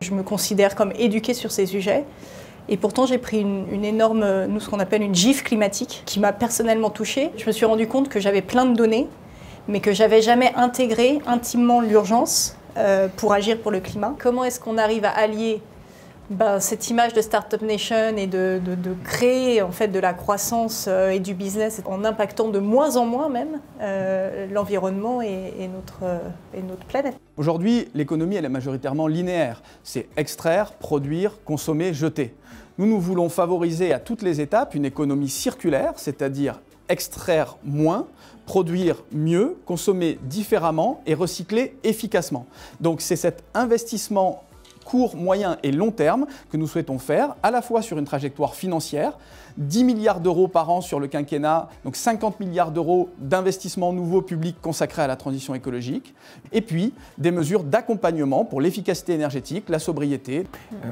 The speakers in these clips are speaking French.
je me considère comme éduquée sur ces sujets. Et pourtant, j'ai pris une énorme, nous, ce qu'on appelle une gifle climatique, qui m'a personnellement touchée. Je me suis rendu compte que j'avais plein de données, mais que j'avais jamais intégré intimement l'urgence pour agir pour le climat. Comment est-ce qu'on arrive à allier cette image de Startup Nation et de créer en fait de la croissance et du business en impactant de moins en moins même l'environnement et notre planète. Aujourd'hui, l'économie elle est majoritairement linéaire. C'est extraire, produire, consommer, jeter. Nous voulons favoriser à toutes les étapes une économie circulaire, c'est-à-dire extraire moins, produire mieux, consommer différemment et recycler efficacement. Donc c'est cet investissement court, moyen et long terme que nous souhaitons faire, à la fois sur une trajectoire financière, 10 milliards d'euros par an sur le quinquennat, donc 50 milliards d'euros d'investissements nouveaux publics consacrés à la transition écologique, et puis des mesures d'accompagnement pour l'efficacité énergétique, la sobriété.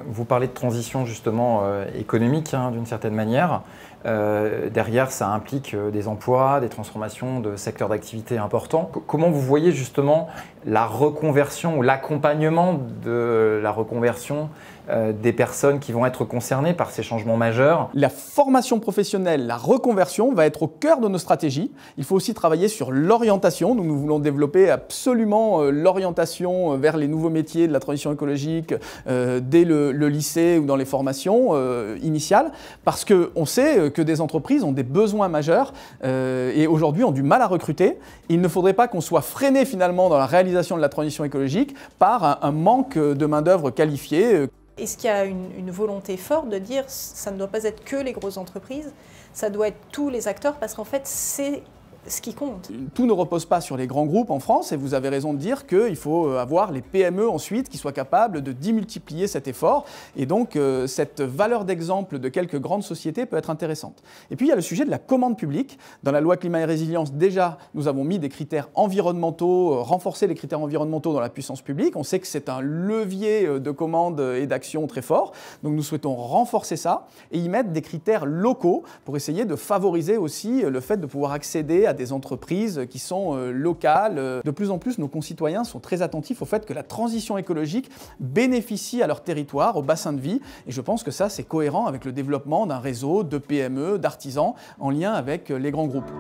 Vous parlez de transition justement économique d'une certaine manière. Derrière, ça implique des emplois, des transformations de secteurs d'activité importants. Comment vous voyez justement la reconversion ou l'accompagnement de la reconversion des personnes qui vont être concernées par ces changements majeurs? La formation professionnelle, la reconversion va être au cœur de nos stratégies. Il faut aussi travailler sur l'orientation. Nous voulons développer absolument l'orientation vers les nouveaux métiers de la transition écologique dès le lycée ou dans les formations initiales, parce qu'on sait que des entreprises ont des besoins majeurs et aujourd'hui ont du mal à recruter. Il ne faudrait pas qu'on soit freiné finalement dans la réalisation de la transition écologique par un manque de main-d'œuvre qualifiée. Est-ce qu'il y a une volonté forte de dire que ça ne doit pas être que les grosses entreprises, ça doit être tous les acteurs, parce qu'en fait, c'est ce qui compte. Tout ne repose pas sur les grands groupes en France et vous avez raison de dire qu'il faut avoir les PME ensuite qui soient capables de démultiplier cet effort et donc cette valeur d'exemple de quelques grandes sociétés peut être intéressante. Et puis il y a le sujet de la commande publique. Dans la loi climat et résilience, déjà, nous avons mis des critères environnementaux, renforcé les critères environnementaux dans la puissance publique. On sait que c'est un levier de commande et d'action très fort. Donc nous souhaitons renforcer ça et y mettre des critères locaux pour essayer de favoriser aussi le fait de pouvoir accéder à des entreprises qui sont locales. De plus en plus, nos concitoyens sont très attentifs au fait que la transition écologique bénéficie à leur territoire, au bassin de vie. Et je pense que ça, c'est cohérent avec le développement d'un réseau de PME, d'artisans, en lien avec les grands groupes.